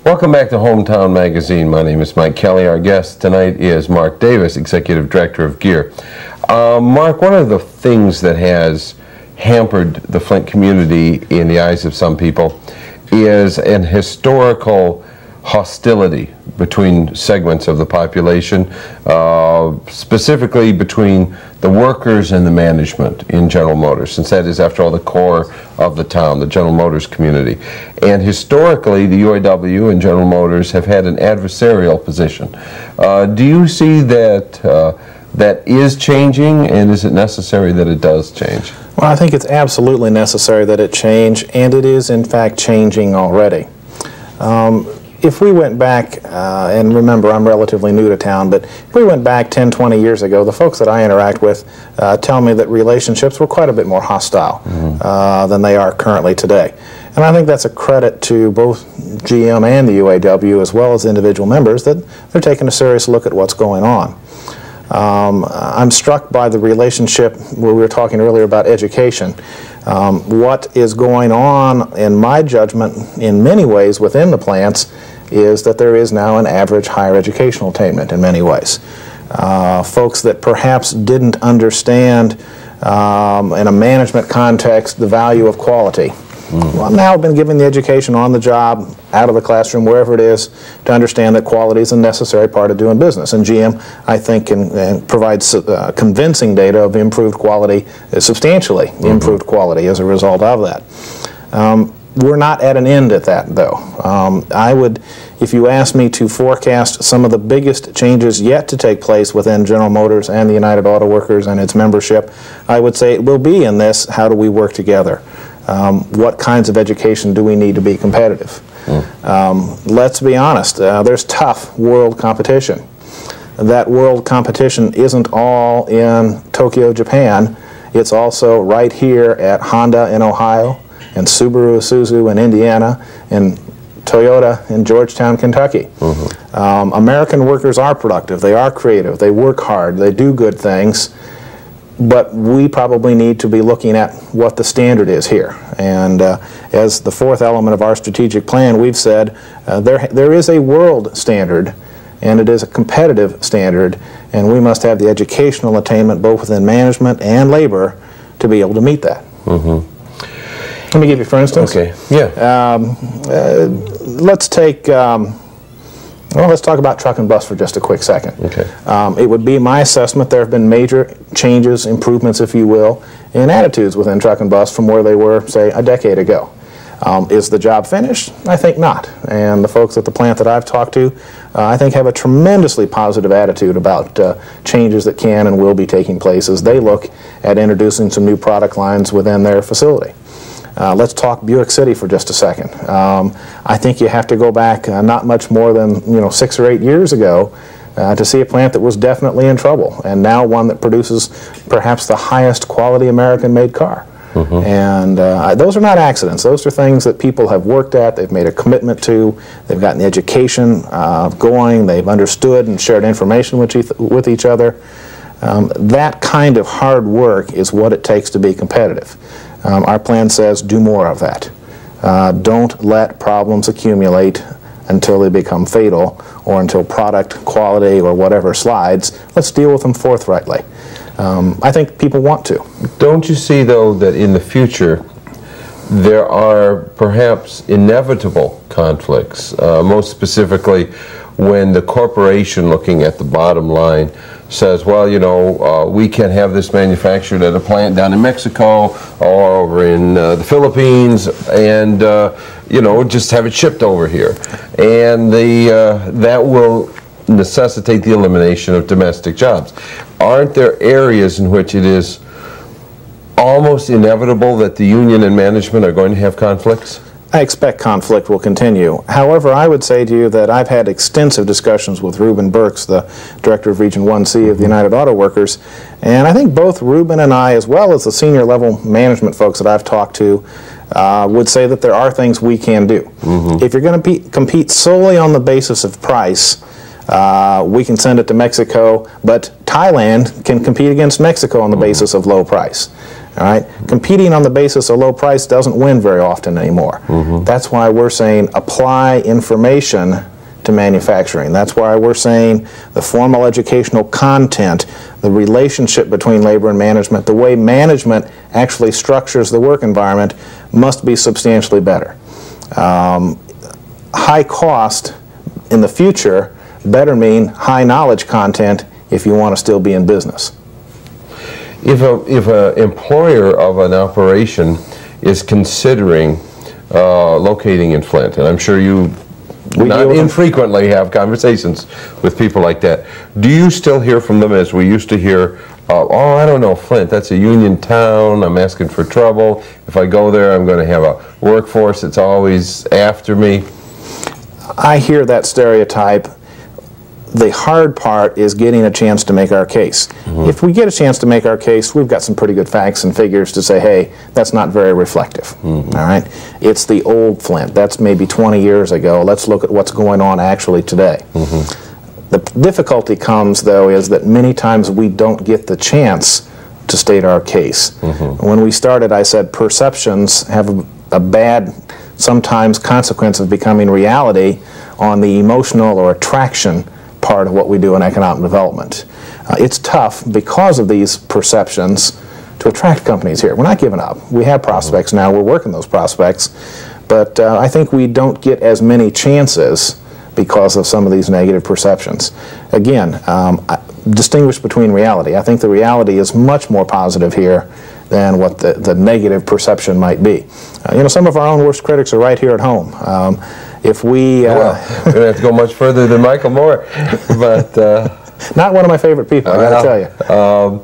Welcome back to Hometown Magazine. My name is Mike Kelly. Our guest tonight is Mark Davis, Executive Director of Gear. Mark, one of the things that has hampered the Flint community in the eyes of some people is an historical hostility between segments of the population, specifically between the workers and the management in General Motors, since that is, after all, the core of the town, the General Motors community. And historically, the UAW and General Motors have had an adversarial position. Do you see that that is changing, and is it necessary that it does change? Well, I think it's absolutely necessary that it change, and it is in fact changing already. If we went back, and remember I'm relatively new to town, but if we went back 10, 20 years ago, the folks that I interact with tell me that relationships were quite a bit more hostile than they are currently today. And I think that's a credit to both GM and the UAW, as well as individual members, that they're taking a serious look at what's going on. I'm struck by the relationship where we were talking earlier about education. What is going on, in my judgment, in many ways within the plants, is that there is now an average higher educational attainment in many ways. Folks that perhaps didn't understand in a management context the value of quality, well, now have been given the education on the job, out of the classroom, wherever it is, to understand that quality is a necessary part of doing business. And GM, I think, provides convincing data of improved quality, substantially improved quality as a result of that. We're not at an end at that, though. I would, if you ask me to forecast some of the biggest changes yet to take place within General Motors and the United Auto Workers and its membership, I would say it will be in this: how do we work together? What kinds of education do we need to be competitive? Let's be honest, there's tough world competition. That world competition isn't all in Tokyo, Japan. It's also right here at Honda in Ohio, and Subaru Isuzu in Indiana, and Toyota in Georgetown, Kentucky. American workers are productive, they are creative, they work hard, they do good things, but we probably need to be looking at what the standard is here. And as the fourth element of our strategic plan, we've said there is a world standard, and it is a competitive standard, and we must have the educational attainment both within management and labor to be able to meet that. Let me give you, for instance. Okay. Yeah. Let's take. Well, let's talk about truck and bus for just a quick second. Okay. It would be my assessment there have been major changes, improvements, if you will, in attitudes within truck and bus from where they were, say, a decade ago. Is the job finished? I think not. And the folks at the plant that I've talked to, I think, have a tremendously positive attitude about changes that can and will be taking place as they look at introducing some new product lines within their facility. Let's talk Buick City for just a second. I think you have to go back not much more than 6 or 8 years ago to see a plant that was definitely in trouble, and now one that produces perhaps the highest quality American-made car. And those are not accidents. Those are things that people have worked at, they've made a commitment to, they've gotten the education going, they've understood and shared information with each other. That kind of hard work is what it takes to be competitive. Our plan says do more of that. Don't let problems accumulate until they become fatal or until product quality or whatever slides. Let's deal with them forthrightly. I think people want to. Don't you see, though, that in the future there are perhaps inevitable conflicts, most specifically when the corporation, looking at the bottom line, says, well, we can have this manufactured at a plant down in Mexico or over in the Philippines, and just have it shipped over here, and that will necessitate the elimination of domestic jobs. Aren't there areas in which it is almost inevitable that the union and management are going to have conflicts? I expect conflict will continue. However, I would say to you that I've had extensive discussions with Reuben Burks, the Director of Region 1C of the United Auto Workers, and I think both Reuben and I, as well as the senior level management folks that I've talked to, would say that there are things we can do. If you're going to compete solely on the basis of price, we can send it to Mexico, but Thailand can compete against Mexico on the basis of low price. All right? Competing on the basis of low price doesn't win very often anymore. That's why we're saying apply information to manufacturing. That's why we're saying the formal educational content, the relationship between labor and management, the way management actually structures the work environment must be substantially better. High cost in the future better mean high knowledge content if you want to still be in business. If an employer of an operation is considering locating in Flint, and I'm sure you not infrequently have conversations with people like that, do you still hear from them as we used to hear, oh, I don't know, Flint, that's a union town, I'm asking for trouble, if I go there I'm going to have a workforce that's always after me? I hear that stereotype. The hard part is getting a chance to make our case. If we get a chance to make our case, we've got some pretty good facts and figures to say, hey, that's not very reflective. All right? It's the old Flint. That's maybe 20 years ago. Let's look at what's going on actually today. The difficulty comes, though, is that many times we don't get the chance to state our case. When we started, I said perceptions have a bad, sometimes, consequence of becoming reality on the emotional or attraction part of what we do in economic development. It's tough because of these perceptions to attract companies here. We're not giving up. We have prospects now. We're working those prospects. But I think we don't get as many chances because of some of these negative perceptions. Again, distinguish between reality. I think the reality is much more positive here than what the negative perception might be. You know, some of our own worst critics are right here at home. If we... well, we don't have to go much further than Michael Moore, but... not one of my favorite people, I got to tell you.